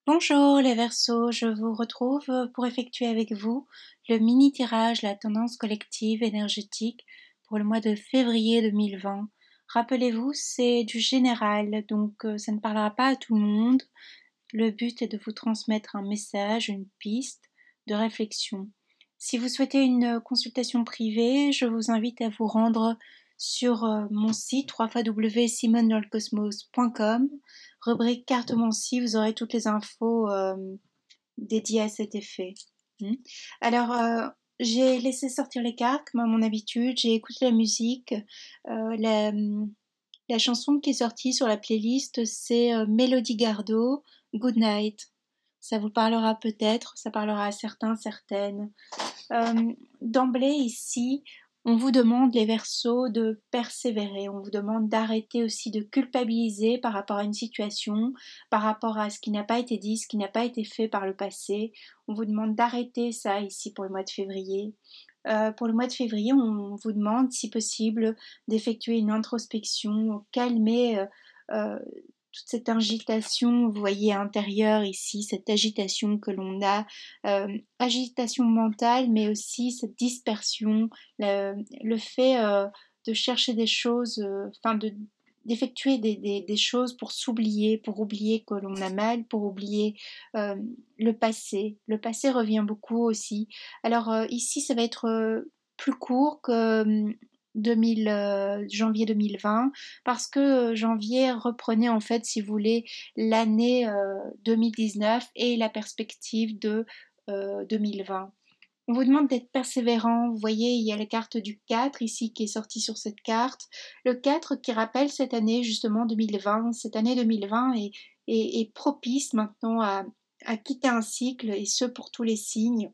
Bonjour les Verseaux, je vous retrouve pour effectuer avec vous le mini-tirage La tendance collective énergétique pour le mois de février 2020. Rappelez-vous, c'est du général, donc ça ne parlera pas à tout le monde. Le but est de vous transmettre un message, une piste de réflexion. Si vous souhaitez une consultation privée, je vous invite à vous rendre sur mon site www.simonedans-le-cosmos.com, rubrique cartomancie, vous aurez toutes les infos dédiées à cet effet. Alors, j'ai laissé sortir les cartes comme à mon habitude, j'ai écouté la musique. La chanson qui est sortie sur la playlist, c'est Mélodie Gardot, Good Night. Ça vous parlera peut-être, ça parlera à certains, certaines. D'emblée ici, on vous demande les Verseaux de persévérer, on vous demande d'arrêter aussi de culpabiliser par rapport à une situation, par rapport à ce qui n'a pas été dit, ce qui n'a pas été fait par le passé. On vous demande d'arrêter ça ici pour le mois de février. Pour le mois de février, on vous demande, si possible, d'effectuer une introspection, calmer toute cette agitation, vous voyez, intérieure ici, cette agitation que l'on a, agitation mentale, mais aussi cette dispersion, le fait de chercher des choses, d'effectuer des choses pour s'oublier, pour oublier que l'on a mal, pour oublier le passé. Le passé revient beaucoup aussi. Alors ici, ça va être plus court que 2000, janvier 2020, parce que janvier reprenait en fait, si vous voulez, l'année 2019 et la perspective de 2020. On vous demande d'être persévérant. Vous voyez, il y a la carte du 4 ici qui est sortie sur cette carte. Le 4 qui rappelle cette année justement 2020. Cette année 2020 est propice maintenant à quitter un cycle, et ce pour tous les signes,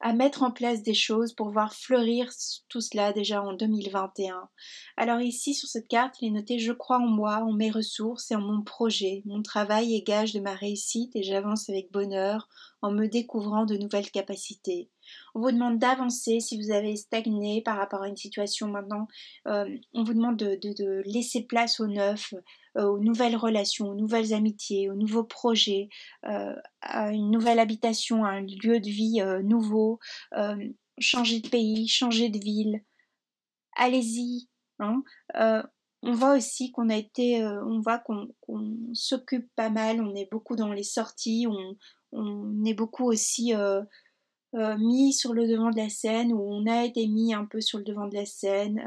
à mettre en place des choses pour voir fleurir tout cela déjà en 2021. Alors ici sur cette carte, il est noté: je crois en moi, en mes ressources et en mon projet. Mon travail est gage de ma réussite et j'avance avec bonheur en me découvrant de nouvelles capacités. On vous demande d'avancer si vous avez stagné par rapport à une situation maintenant. On vous demande de laisser place au neuf, aux nouvelles relations, aux nouvelles amitiés, aux nouveaux projets, à une nouvelle habitation, à un lieu de vie nouveau, euh, changer de pays, changer de ville. Allez-y. Hein. Euh, on voit aussi on voit qu'on s'occupe pas mal, on est beaucoup dans les sorties, on est beaucoup aussi mis sur le devant de la scène, ou on a été mis un peu sur le devant de la scène.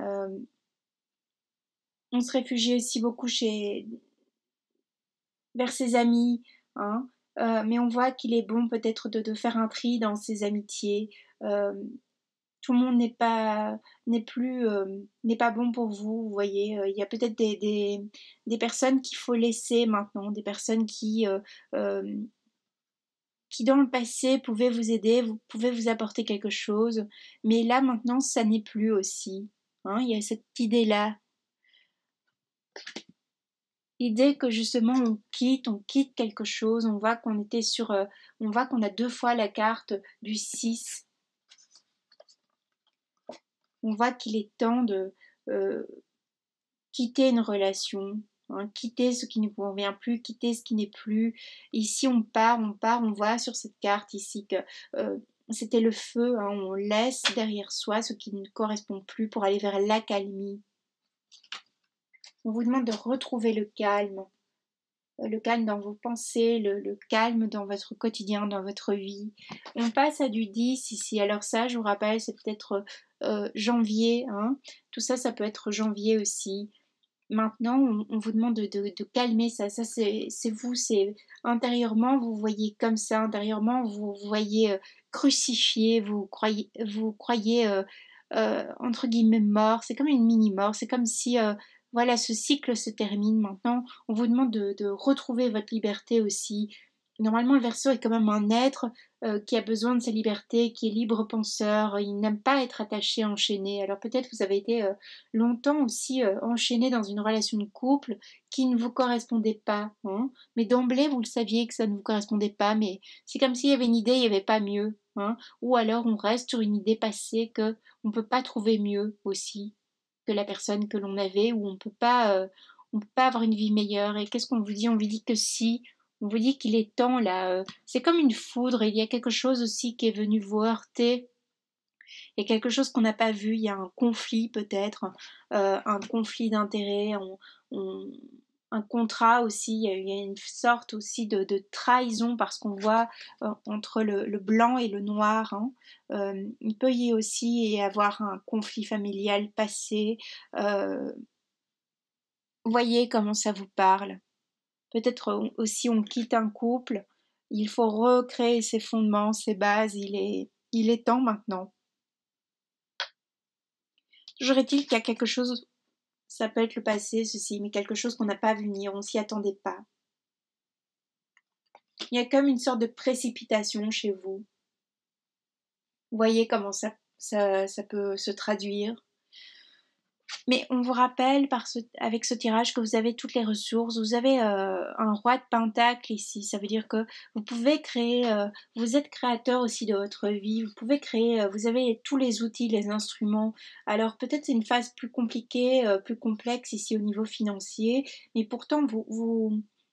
On se réfugie aussi beaucoup vers ses amis, hein. Mais on voit qu'il est bon peut-être de faire un tri dans ses amitiés. Euh, Tout le monde n'est pas bon pour vous, vous voyez. Il y a peut-être des personnes qu'il faut laisser maintenant, des personnes euh, qui dans le passé pouvaient vous aider, vous pouvez vous apporter quelque chose, mais là maintenant ça n'est plus aussi. Hein. Il y a cette idée-là. Idée que justement on quitte quelque chose, on voit qu'on était on voit qu'on a deux fois la carte du 6. On voit qu'il est temps de euh, quitter une relation, hein, quitter ce qui ne vous convient plus, quitter ce qui n'est plus. Ici on voit sur cette carte ici que c'était le feu, hein, on laisse derrière soi ce qui ne correspond plus pour aller vers l'accalmie. On vous demande de retrouver le calme dans vos pensées, le calme dans votre quotidien, dans votre vie. On passe à du 10 ici. Alors ça, je vous rappelle, c'est peut-être janvier. Hein. Tout ça, ça peut être janvier aussi. Maintenant, on vous demande de calmer ça. Ça, c'est vous. C'est intérieurement, vous voyez comme ça. Intérieurement, vous voyez crucifié. Vous croyez entre guillemets mort. C'est comme une mini-mort. C'est comme si voilà, ce cycle se termine maintenant. On vous demande de retrouver votre liberté aussi. Normalement, le Verseau est quand même un être qui a besoin de sa liberté, qui est libre penseur. Il n'aime pas être attaché, enchaîné. Alors peut-être vous avez été longtemps aussi enchaîné dans une relation de couple qui ne vous correspondait pas. Hein. Mais d'emblée, vous le saviez que ça ne vous correspondait pas. Mais c'est comme s'il y avait une idée, il n'y avait pas mieux. Hein. Ou alors on reste sur une idée passée que on ne peut pas trouver mieux aussi que la personne que l'on avait, ou on peut pas avoir une vie meilleure. Et qu'est-ce qu'on vous dit? On vous dit que si, On vous dit qu'il est temps là. C'est comme une foudre. Il y a quelque chose aussi qui est venu vous heurter. Il y a quelque chose qu'on n'a pas vu. Il y a un conflit peut-être, un conflit d'intérêts, un contrat aussi. Il y a une sorte aussi de trahison parce qu'on voit entre le blanc et le noir. Hein. Il peut y aussi y avoir un conflit familial passé. Voyez comment ça vous parle. Peut-être aussi on quitte un couple, il faut recréer ses fondements, ses bases, il est temps maintenant. Toujours est-il qu'il y a quelque chose, ça peut être le passé, ceci, mais quelque chose qu'on n'a pas vu venir, on s'y attendait pas. Il y a comme une sorte de précipitation chez vous. Vous voyez comment ça peut se traduire. Mais on vous rappelle avec ce tirage que vous avez toutes les ressources. Vous avez un roi de pentacle ici. Ça veut dire que vous pouvez créer, vous êtes créateur aussi de votre vie. Vous pouvez créer, vous avez tous les outils, les instruments. Alors peut-être c'est une phase plus compliquée, plus complexe ici au niveau financier. Mais pourtant,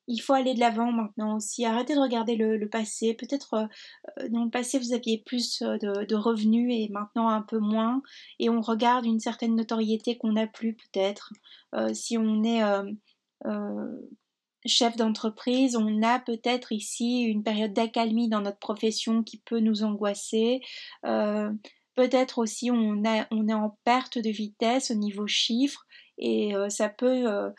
il faut aller de l'avant maintenant aussi. Arrêtez de regarder le passé. Peut-être dans le passé vous aviez plus de revenus et maintenant un peu moins. Et on regarde une certaine notoriété qu'on n'a plus peut-être. Si on est euh, chef d'entreprise, on a peut-être ici une période d'accalmie dans notre profession qui peut nous angoisser. Peut-être aussi on est en perte de vitesse au niveau chiffre et ça peut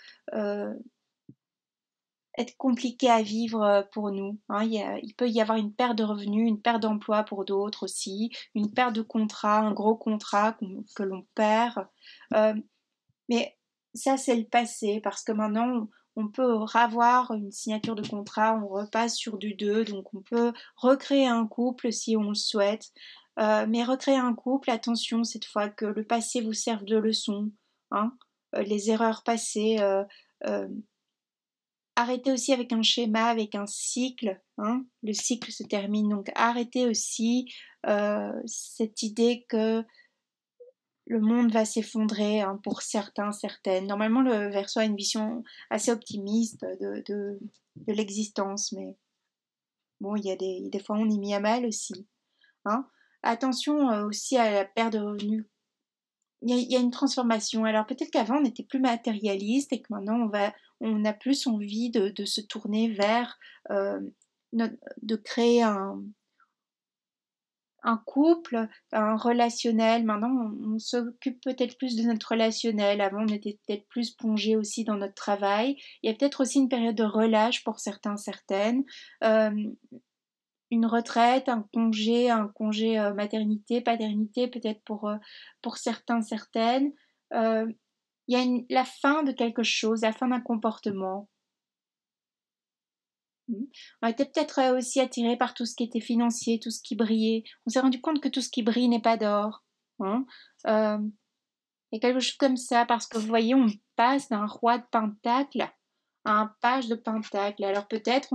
être compliqué à vivre pour nous. Hein. Il peut y avoir une perte de revenus, une perte d'emploi pour d'autres aussi, une perte de contrat, un gros contrat que l'on perd. Euh, mais ça, c'est le passé, parce que maintenant, on peut revoir une signature de contrat, on repasse sur du 2, donc on peut recréer un couple si on le souhaite. Mais recréer un couple, attention cette fois que le passé vous serve de leçon. Hein. Les erreurs passées, euh, arrêtez aussi avec un schéma, avec un cycle. Hein. Le cycle se termine, donc arrêtez aussi cette idée que le monde va s'effondrer hein, pour certains, certaines. Normalement, le Verseau a une vision assez optimiste de l'existence, mais bon, il y a des fois on est mis à mal aussi. Hein. Attention aussi à la perte de revenus. Il y a une transformation. Alors peut-être qu'avant on était plus matérialiste et que maintenant on a plus envie de se tourner vers euh, de créer un couple, un relationnel. Maintenant, on s'occupe peut-être plus de notre relationnel. Avant, on était peut-être plus plongé aussi dans notre travail. Il y a peut-être aussi une période de relâche pour certains, certaines. Euh, une retraite, un congé maternité, paternité, peut-être pour certains, certaines. Euh, il y a la fin de quelque chose, la fin d'un comportement. On était peut-être aussi attiré par tout ce qui était financier, tout ce qui brillait. On s'est rendu compte que tout ce qui brille n'est pas d'or. Hein. Euh, il y a quelque chose comme ça, parce que vous voyez, on passe d'un roi de pentacle à un page de pentacle. Alors peut-être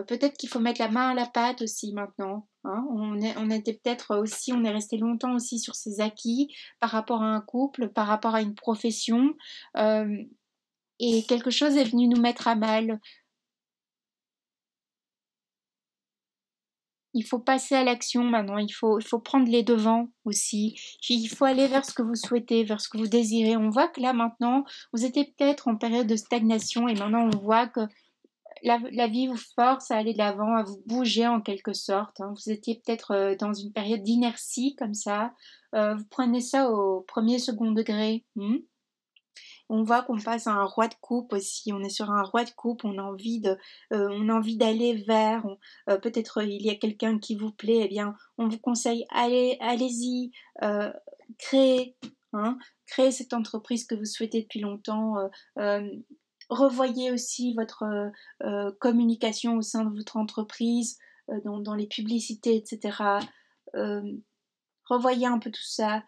peut-être qu'il faut mettre la main à la pâte aussi maintenant. Hein. On était peut-être aussi, on est resté longtemps aussi sur ses acquis par rapport à un couple, par rapport à une profession. Euh, et quelque chose est venu nous mettre à mal. Il faut passer à l'action maintenant, il faut prendre les devants aussi. Il faut aller vers ce que vous souhaitez, vers ce que vous désirez. On voit que là maintenant, vous étiez peut-être en période de stagnation et maintenant on voit que la vie vous force à aller de l'avant, à vous bouger en quelque sorte. Hein. Vous étiez peut-être dans une période d'inertie comme ça. Vous prenez ça au premier, second degré. On voit qu'on passe à un roi de coupe aussi. On est sur un roi de coupe. On a envie d'aller vers. Peut-être il y a quelqu'un qui vous plaît. Eh bien, on vous conseille allez-y, créez, hein, créez cette entreprise que vous souhaitez depuis longtemps. Euh, revoyez aussi votre communication au sein de votre entreprise, dans les publicités, etc. Euh, revoyez un peu tout ça.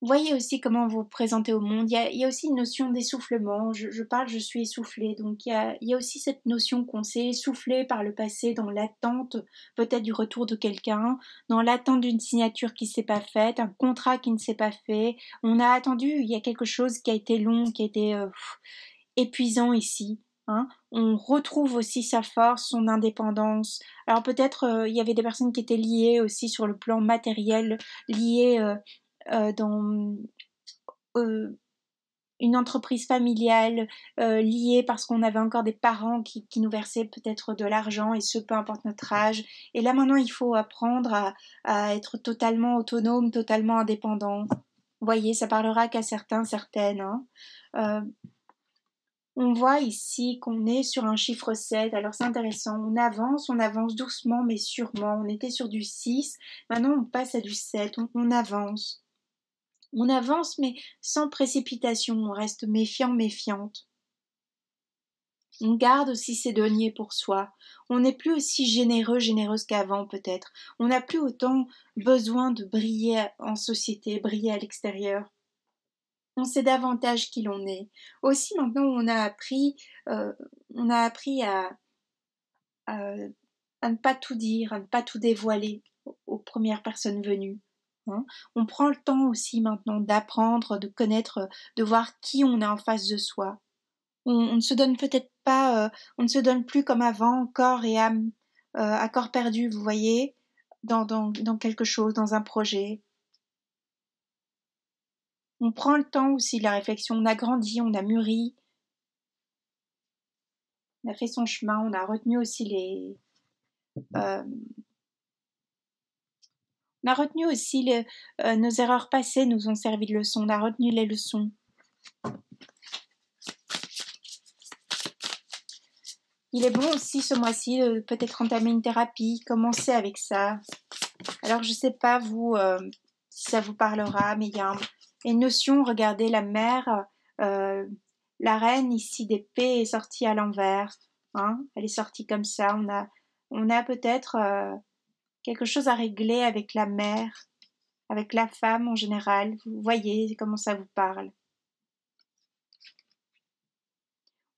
Voyez aussi comment vous vous présentez au monde. Il y a aussi une notion d'essoufflement. Je parle, je suis essoufflée. Donc il y a aussi cette notion qu'on s'est essoufflé par le passé dans l'attente peut-être du retour de quelqu'un, dans l'attente d'une signature qui ne s'est pas faite, un contrat qui ne s'est pas fait. On a attendu, il y a quelque chose qui a été long, qui a été épuisant ici. Hein. on retrouve aussi sa force, son indépendance. Alors peut-être il y avait des personnes qui étaient liées aussi sur le plan matériel, liées dans une entreprise familiale, liée parce qu'on avait encore des parents qui nous versaient peut-être de l'argent, et ce peu importe notre âge. Et là maintenant il faut apprendre à être totalement autonome, totalement indépendant. Vous voyez, ça parlera qu'à certains, certaines. Hein. On voit ici qu'on est sur un chiffre 7, alors c'est intéressant, on avance doucement mais sûrement, on était sur du 6, maintenant on passe à du 7, on avance. On avance mais sans précipitation, on reste méfiant, méfiante. On garde aussi ses deniers pour soi, on n'est plus aussi généreux, généreuse qu'avant peut-être, on n'a plus autant besoin de briller en société, briller à l'extérieur. On sait davantage qui l'on est. Aussi maintenant euh, on a appris à, à ne pas tout dire, à ne pas tout dévoiler aux premières personnes venues. Hein. On prend le temps aussi maintenant d'apprendre, de connaître, de voir qui on a en face de soi. On ne se donne peut-être pas, on ne se donne plus comme avant, corps et âme, à corps perdu, vous voyez, dans quelque chose, dans un projet. On prend le temps aussi de la réflexion, on a grandi, on a mûri, on a fait son chemin, on a retenu aussi euh, on a retenu aussi nos erreurs passées nous ont servi de leçon, on a retenu les leçons. Il est bon aussi ce mois-ci de peut-être entamer une thérapie, commencer avec ça. Alors je sais pas vous si ça vous parlera, mais il y a une notion, regardez la mer, euh, la reine ici d'épée est sortie à l'envers, hein, elle est sortie comme ça, on a peut-être quelque chose à régler avec la mère, avec la femme en général. Vous voyez comment ça vous parle.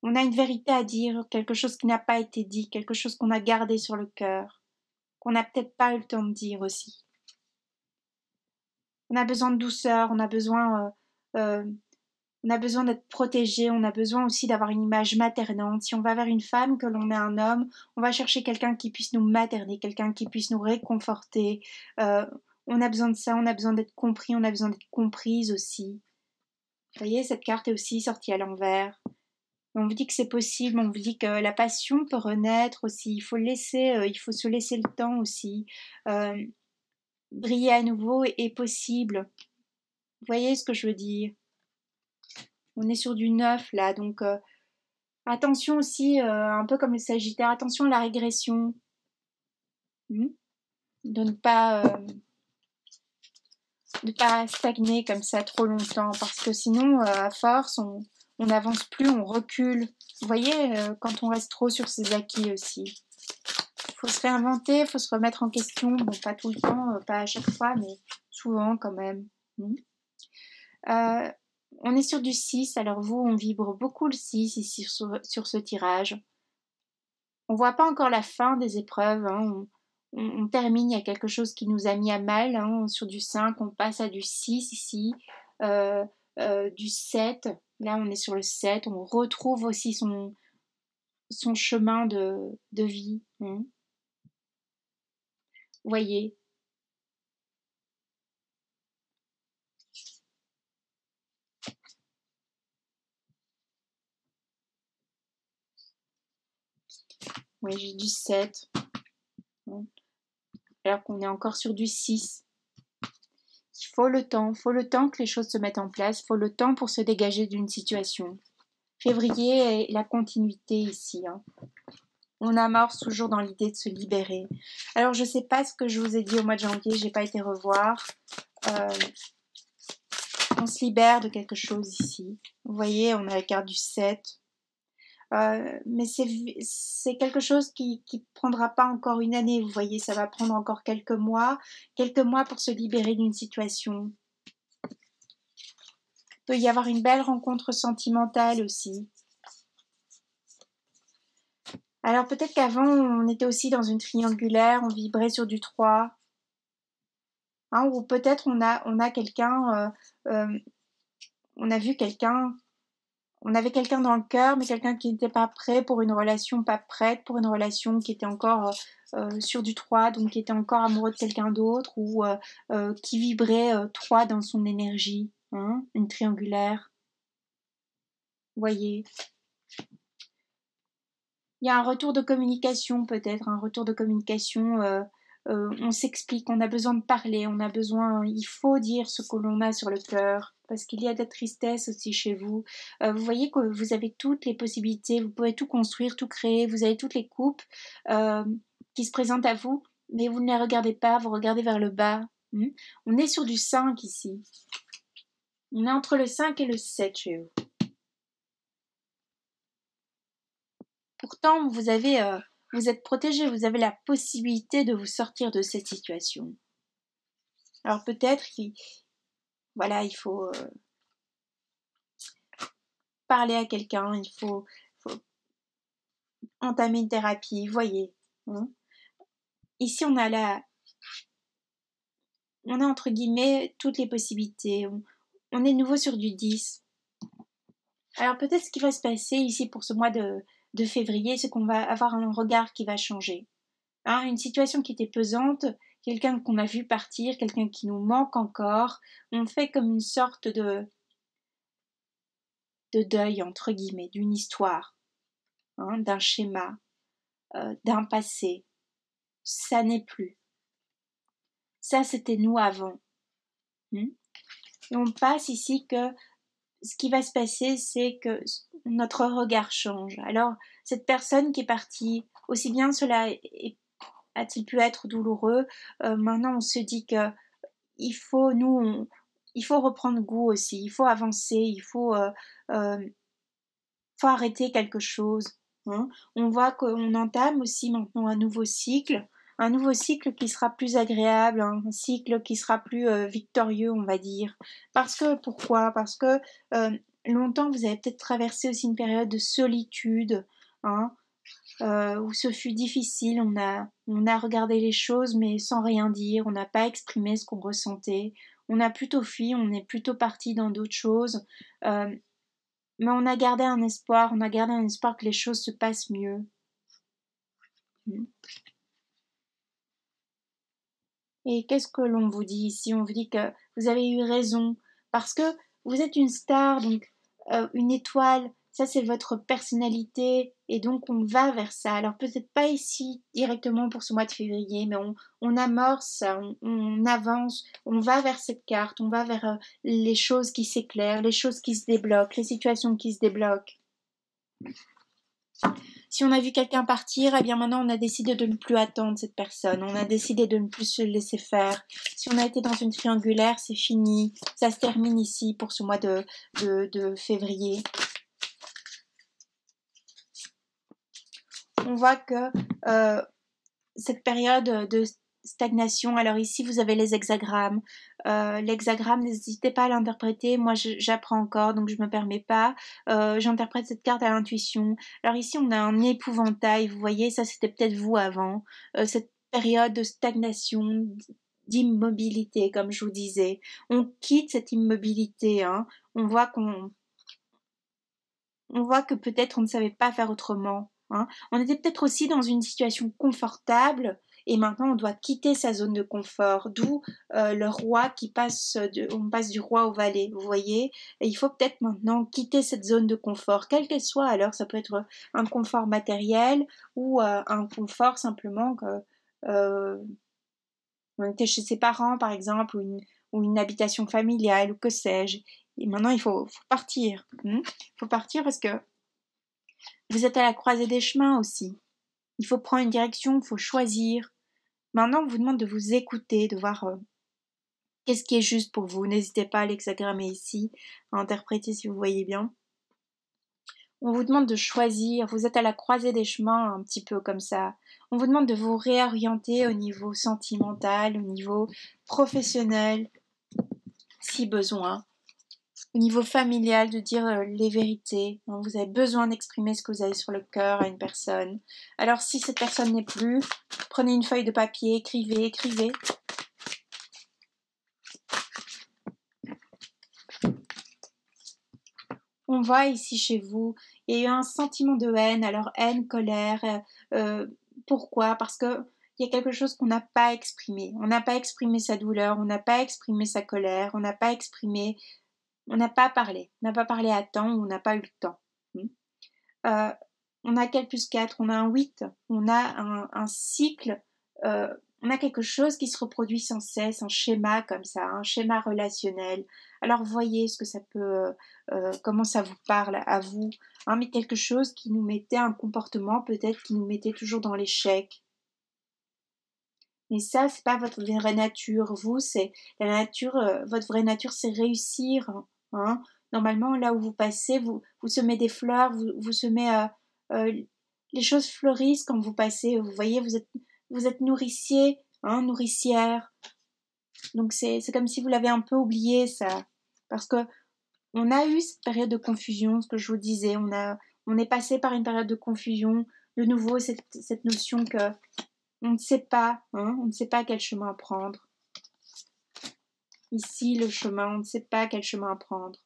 On a une vérité à dire, quelque chose qui n'a pas été dit, quelque chose qu'on a gardé sur le cœur, qu'on n'a peut-être pas eu le temps de dire aussi. On a besoin de douceur, on a besoin d'être protégé, on a besoin aussi d'avoir une image maternante. Si on va vers une femme, que l'on est un homme, on va chercher quelqu'un qui puisse nous materner, quelqu'un qui puisse nous réconforter. On a besoin de ça, on a besoin d'être compris, on a besoin d'être comprise aussi. Vous voyez, cette carte est aussi sortie à l'envers. On vous dit que c'est possible, on vous dit que la passion peut renaître aussi. Il faut se laisser le temps aussi. Euh, Briller à nouveau est possible. Vous voyez ce que je veux dire? On est sur du neuf là, donc attention aussi, un peu comme le Sagittaire, attention à la régression. Hmm, de ne pas stagner comme ça trop longtemps, parce que sinon, à force, on n'avance plus, on recule. Vous voyez, quand on reste trop sur ses acquis aussi. Il faut se réinventer, il faut se remettre en question. Bon, pas tout le temps, pas à chaque fois, mais souvent quand même. Hmm. Euh, on est sur du 6, alors vous, on vibre beaucoup le 6 ici sur ce tirage. On voit pas encore la fin des épreuves, hein. On termine, il y a quelque chose qui nous a mis à mal, hein. Sur du 5, on passe à du 6 ici, euh, du 7, là on est sur le 7, on retrouve aussi son chemin de vie. Hein. Vous voyez, oui, j'ai du 7, hein. Alors qu'on est encore sur du 6. Il faut le temps que les choses se mettent en place, il faut le temps pour se dégager d'une situation. Février est la continuité ici. Hein. On amorce toujours dans l'idée de se libérer. Alors je ne sais pas ce que je vous ai dit au mois de janvier, j'ai pas été revoir. Euh, on se libère de quelque chose ici. Vous voyez, on a la carte du 7. Mais c'est quelque chose qui prendra pas encore une année, vous voyez, ça va prendre encore quelques mois pour se libérer d'une situation. Il peut y avoir une belle rencontre sentimentale aussi. Alors peut-être qu'avant on était aussi dans une triangulaire, on vibrait sur du 3, hein, ou peut-être on a quelqu'un, on a vu quelqu'un on avait quelqu'un dans le cœur, mais quelqu'un qui n'était pas prêt pour une relation, pas prête pour une relation, qui était encore sur du 3, donc qui était encore amoureux de quelqu'un d'autre, ou qui vibrait 3 dans son énergie, hein, une triangulaire. Vous voyez. Il y a un retour de communication peut-être, un retour de communication, on s'explique, on a besoin de parler, on a besoin, il faut dire ce que l'on a sur le cœur, parce qu'il y a de la tristesse aussi chez vous. Vous voyez que vous avez toutes les possibilités, vous pouvez tout construire, tout créer, vous avez toutes les coupes qui se présentent à vous, mais vous ne les regardez pas, vous regardez vers le bas. On est sur du 5 ici. On est entre le 5 et le 7 chez vous. Pourtant, vous êtes protégé, vous avez la possibilité de vous sortir de cette situation. Alors peut-être qu'il faut parler à quelqu'un, il faut entamer une thérapie, voyez. Hein. Ici, on a entre guillemets toutes les possibilités. On est de nouveau sur du 10. Alors peut-être ce qui va se passer ici pour ce mois de février, c'est qu'on va avoir un regard qui va changer. Hein, une situation qui était pesante, quelqu'un qu'on a vu partir, quelqu'un qui nous manque encore, on fait comme une sorte de deuil, entre guillemets, d'une histoire, hein, d'un schéma, d'un passé. Ça n'est plus. Ça, c'était nous avant. Et on passe ici que ce qui va se passer, c'est que notre regard change. Alors, cette personne qui est partie, aussi bien cela a-t-il pu être douloureux, maintenant on se dit que il faut reprendre goût aussi, il faut avancer, il faut arrêter quelque chose. Hein. On voit qu'on entame aussi maintenant un nouveau cycle qui sera plus agréable, un cycle qui sera plus victorieux, on va dire. Pourquoi? Parce que longtemps, vous avez peut-être traversé aussi une période de solitude, hein, où ce fut difficile, on a regardé les choses mais sans rien dire, on n'a pas exprimé ce qu'on ressentait, on a plutôt fui, on est plutôt parti dans d'autres choses, mais on a gardé un espoir que les choses se passent mieux. Et qu'est-ce que l'on vous dit ici? On vous dit que vous avez eu raison, parce que vous êtes une star, donc une étoile, ça c'est votre personnalité, et donc on va vers ça. Alors peut-être pas ici directement pour ce mois de février, mais on amorce, on avance, on va vers cette carte, on va vers les choses qui s'éclairent, les choses qui se débloquent, les situations qui se débloquent. Si on a vu quelqu'un partir, eh bien maintenant on a décidé de ne plus attendre cette personne, on a décidé de ne plus se laisser faire. Si on a été dans une triangulaire, c'est fini, ça se termine ici pour ce mois de février. On voit que cette période de stagnation, alors ici vous avez les hexagrammes. L'hexagramme, n'hésitez pas à l'interpréter, moi j'apprends encore donc je me permets pas, j'interprète cette carte à l'intuition. Alors ici on a un épouvantail, vous voyez, ça c'était peut-être vous avant, cette période de stagnation, d'immobilité comme je vous disais, on quitte cette immobilité, hein. On voit que peut-être on ne savait pas faire autrement, hein. On était peut-être aussi dans une situation confortable et maintenant on doit quitter sa zone de confort, d'où le roi qui on passe du roi au valet, vous voyez, et il faut peut-être maintenant quitter cette zone de confort, quelle qu'elle soit. Alors ça peut être un confort matériel ou un confort simplement que on était chez ses parents par exemple, ou une habitation familiale ou que sais-je, et maintenant il faut partir, il faut partir parce que vous êtes à la croisée des chemins aussi. Il faut prendre une direction, il faut choisir. Maintenant, on vous demande de vous écouter, de voir qu'est-ce qui est juste pour vous. N'hésitez pas à l'hexagrammer ici, à interpréter si vous voyez bien. On vous demande de choisir, vous êtes à la croisée des chemins, un petit peu comme ça. On vous demande de vous réorienter au niveau sentimental, au niveau professionnel, si besoin. Au niveau familial, de dire les vérités. Vous avez besoin d'exprimer ce que vous avez sur le cœur à une personne. Alors si cette personne n'est plus, prenez une feuille de papier, écrivez. On voit ici chez vous, il y a eu un sentiment de haine, alors haine, colère. Pourquoi? Parce que il y a quelque chose qu'on n'a pas exprimé. On n'a pas exprimé sa douleur, on n'a pas exprimé sa colère, on n'a pas parlé. On n'a pas parlé à temps ou on n'a pas eu le temps. Euh, on a 4 plus 4, on a un 8, on a un cycle, on a quelque chose qui se reproduit sans cesse, un schéma comme ça, un schéma relationnel. Alors voyez ce que ça peut, comment ça vous parle à vous, hein, mais quelque chose qui nous mettait un comportement peut-être qui nous mettait toujours dans l'échec. Mais ça, c'est pas votre vraie nature. Vous, c'est la nature, votre vraie nature, c'est réussir. Hein. Normalement, là où vous passez, vous semez des fleurs, vous semez, les choses fleurissent quand vous passez. Vous voyez, vous êtes nourricier, hein, nourricière. Donc c'est comme si vous l'avez un peu oublié ça, parce que on a eu cette période de confusion, ce que je vous disais. On est passé par une période de confusion. De nouveau, cette notion que on ne sait pas, hein, on ne sait pas quel chemin prendre. Ici, le chemin, on ne sait pas quel chemin prendre.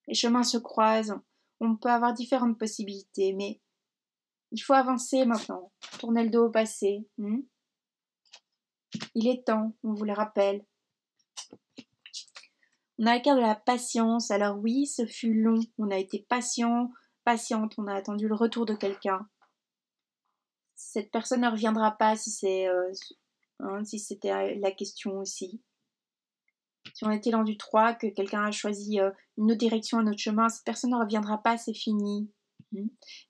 Les chemins se croisent, on peut avoir différentes possibilités, mais il faut avancer maintenant, tourner le dos au passé. Il est temps, on vous le rappelle. On a la carte de la patience, alors oui, ce fut long, on a été patient, patiente, on a attendu le retour de quelqu'un. Cette personne ne reviendra pas si si c'était la question aussi. Si on était dans du 3, que quelqu'un a choisi une autre direction, un autre chemin, cette personne ne reviendra pas, c'est fini.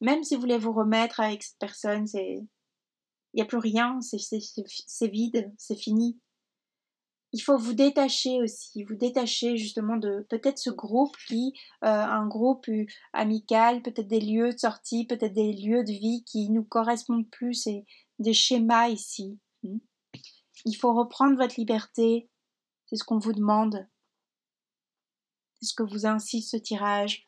Même si vous voulez vous remettre avec cette personne, il n'y a plus rien, c'est vide, c'est fini. Il faut vous détacher aussi, vous détacher justement de peut-être ce groupe un groupe amical, peut-être des lieux de sortie, peut-être des lieux de vie qui nous correspondent plus, c'est des schémas ici. Il faut reprendre votre liberté, c'est ce qu'on vous demande. C'est ce que vous incite ce tirage.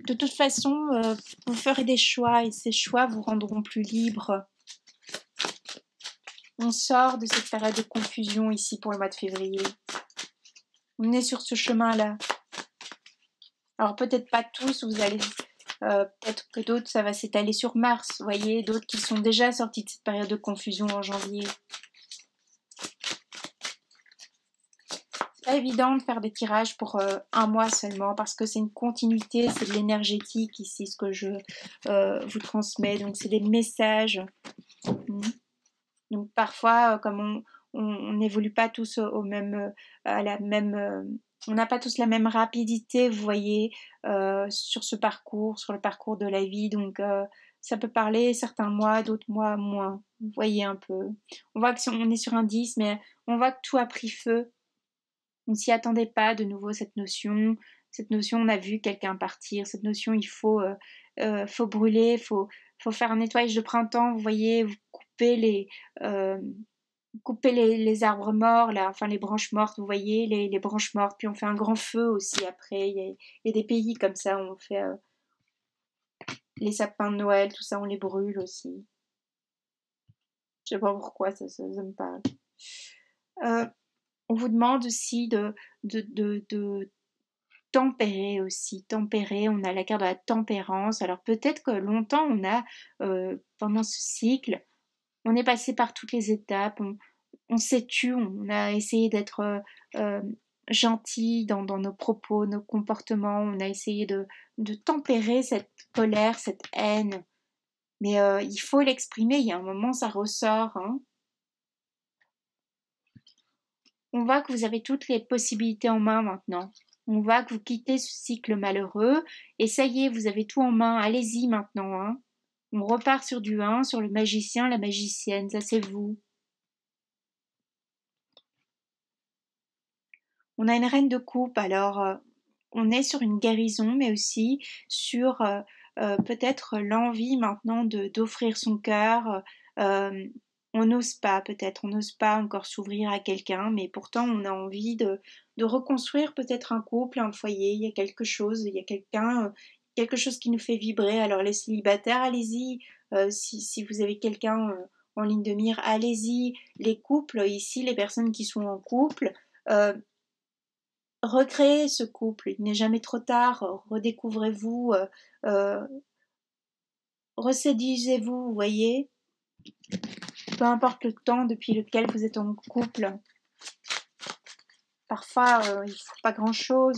De toute façon, vous ferez des choix et ces choix vous rendront plus libres. On sort de cette période de confusion ici pour le mois de février. On est sur ce chemin-là. Alors peut-être pas tous, vous allez... peut-être que d'autres, ça va s'étaler sur mars, vous voyez, d'autres qui sont déjà sortis de cette période de confusion en janvier. C'est pas évident de faire des tirages pour un mois seulement parce que c'est une continuité, c'est de l'énergétique ici, ce que je vous transmets, donc c'est des messages. Donc parfois, comme on n'évolue pas tous au même, à la même, on n'a pas tous la même rapidité, vous voyez, sur ce parcours, sur le parcours de la vie. Donc ça peut parler certains mois, d'autres mois moins. Vous voyez un peu. On voit qu'on est sur un 10, mais on voit que tout a pris feu. On ne s'y attendait pas de nouveau cette notion. Cette notion, on a vu quelqu'un partir. Cette notion, il faut brûler, faut faire un nettoyage de printemps. Vous voyez, vous coupez les arbres morts, là, enfin les branches mortes, vous voyez, les branches mortes. Puis on fait un grand feu aussi après. Il y a des pays comme ça où on fait les sapins de Noël, tout ça, on les brûle aussi. Je sais pas pourquoi ça me parle. On vous demande aussi de tempérer aussi. Tempérer, on a la carte de la tempérance. Alors peut-être que longtemps, on a, pendant ce cycle, on est passé par toutes les étapes, on s'est tu, on a essayé d'être gentil dans nos propos, nos comportements, on a essayé de tempérer cette colère, cette haine. Mais il faut l'exprimer, il y a un moment, ça ressort. Hein. On voit que vous avez toutes les possibilités en main maintenant. On voit que vous quittez ce cycle malheureux et ça y est, vous avez tout en main. Allez-y maintenant. Hein. On repart sur du 1, sur le magicien, la magicienne. Ça, c'est vous. On a une reine de coupe, alors on est sur une guérison, mais aussi sur peut-être l'envie maintenant d'offrir son cœur. On n'ose pas peut-être, on n'ose pas encore s'ouvrir à quelqu'un, mais pourtant on a envie de reconstruire peut-être un couple, un foyer. Il y a quelque chose, il y a quelque chose qui nous fait vibrer. Alors les célibataires, allez-y. Si vous avez quelqu'un en ligne de mire, allez-y. Les couples ici, les personnes qui sont en couple. recréez ce couple, il n'est jamais trop tard, redécouvrez-vous, reséduisez-vous, vous voyez, peu importe le temps depuis lequel vous êtes en couple. Parfois, il ne faut pas grand-chose.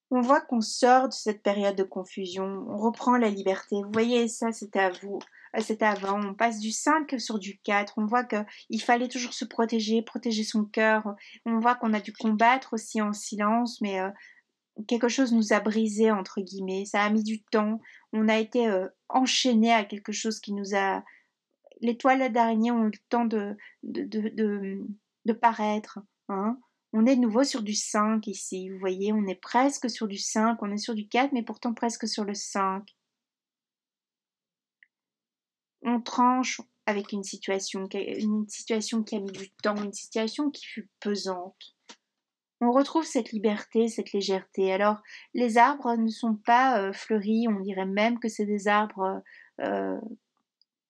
On voit qu'on sort de cette période de confusion, on reprend la liberté. Vous voyez, ça c'était à vous, c'était avant. On passe du 5 sur du 4. On voit qu'il fallait toujours se protéger, protéger son cœur. On voit qu'on a dû combattre aussi en silence, mais quelque chose nous a brisé, entre guillemets. Ça a mis du temps. On a été enchaîné à quelque chose qui nous a... Les toiles d'araignée ont eu le temps de paraître. Hein. On est de nouveau sur du 5 ici. Vous voyez, on est presque sur du 5. On est sur du 4, mais pourtant presque sur le 5. On tranche avec une situation qui a mis du temps, une situation qui fut pesante. On retrouve cette liberté, cette légèreté. Alors, les arbres ne sont pas fleuris, on dirait même que c'est des arbres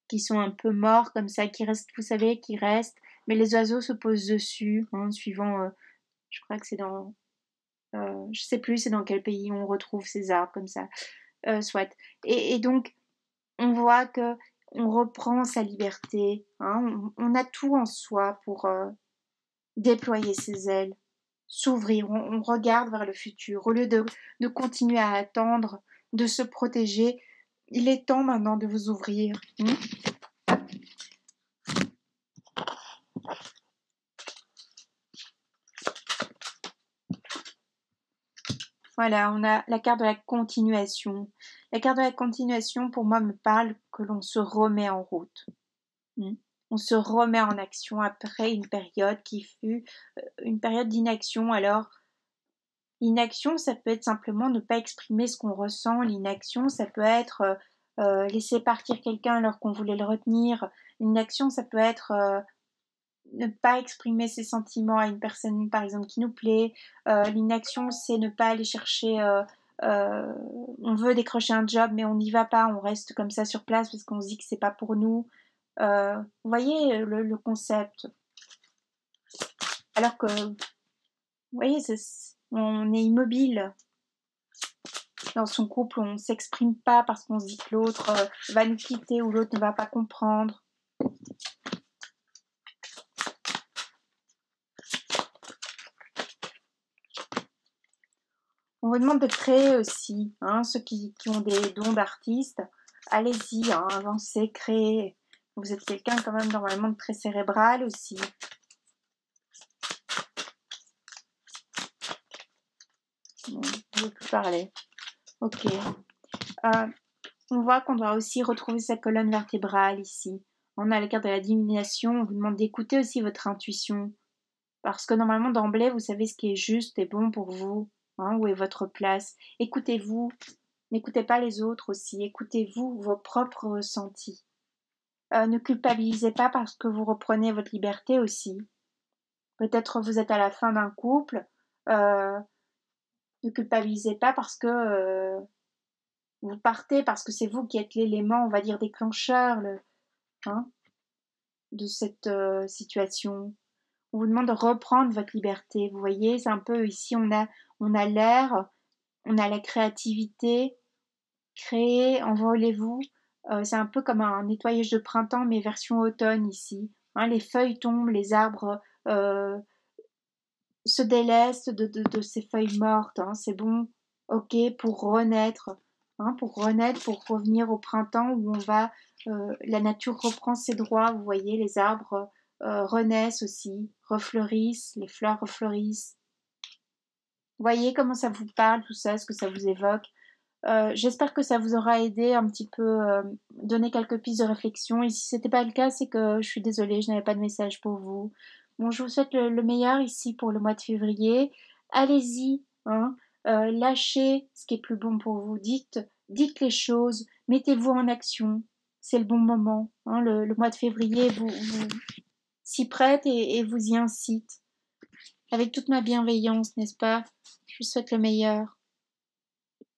qui sont un peu morts comme ça, qui restent, vous savez, qui restent, mais les oiseaux se posent dessus, hein, suivant, je crois que c'est dans, je sais plus c'est dans quel pays on retrouve ces arbres comme ça, soit. Et donc, on voit que on reprend sa liberté, hein, on a tout en soi pour déployer ses ailes, s'ouvrir, on regarde vers le futur, au lieu de continuer à attendre, de se protéger, il est temps maintenant de vous ouvrir. Voilà, on a la carte de la continuation. La carte de la continuation, pour moi, me parle que l'on se remet en route. On se remet en action après une période qui fut une période d'inaction. Alors, l'inaction, ça peut être simplement ne pas exprimer ce qu'on ressent. L'inaction, ça peut être laisser partir quelqu'un alors qu'on voulait le retenir. L'inaction, ça peut être ne pas exprimer ses sentiments à une personne, par exemple, qui nous plaît. L'inaction, c'est ne pas aller chercher... on veut décrocher un job, mais on n'y va pas. On reste comme ça sur place parce qu'on se dit que c'est pas pour nous. Vous voyez le concept. Alors que, vous voyez, on est immobile. Dans son couple, on ne s'exprime pas parce qu'on se dit que l'autre va nous quitter ou l'autre ne va pas comprendre. On vous demande de créer aussi, hein, ceux qui ont des dons d'artistes, allez-y, hein, avancez, créez. Vous êtes quelqu'un quand même normalement de très cérébral aussi. Bon, je ne veux plus parler. Ok. On voit qu'on doit aussi retrouver sa colonne vertébrale ici. On a la carte de la divination, on vous demande d'écouter aussi votre intuition. Parce que normalement d'emblée, vous savez ce qui est juste et bon pour vous. Hein, où est votre place? Écoutez-vous. N'écoutez pas les autres aussi. Écoutez-vous vos propres ressentis. Ne culpabilisez pas parce que vous reprenez votre liberté aussi. Peut-être vous êtes à la fin d'un couple. Ne culpabilisez pas parce que vous partez, parce que c'est vous qui êtes l'élément, on va dire, déclencheur de cette situation. On vous demande de reprendre votre liberté. Vous voyez, c'est un peu ici, on a l'air, on a la créativité. Créez, envolez-vous. C'est un peu comme un nettoyage de printemps, mais version automne ici. Hein, les feuilles tombent, les arbres se délestent de ces feuilles mortes. Hein, c'est bon, ok, pour renaître. Hein, pour renaître, pour revenir au printemps où on va... la nature reprend ses droits, vous voyez, les arbres renaissent aussi, refleurissent, les fleurs refleurissent. Vous voyez comment ça vous parle, tout ça, ce que ça vous évoque. J'espère que ça vous aura aidé un petit peu, donné quelques pistes de réflexion. Et si ce n'était pas le cas, c'est que je suis désolée, je n'avais pas de message pour vous. Bon, je vous souhaite le meilleur ici pour le mois de février. Allez-y, hein, lâchez ce qui est plus bon pour vous. Dites les choses, mettez-vous en action. C'est le bon moment. Hein, le mois de février vous s'y prête et vous y incite. Avec toute ma bienveillance, n'est-ce pas? Je vous souhaite le meilleur.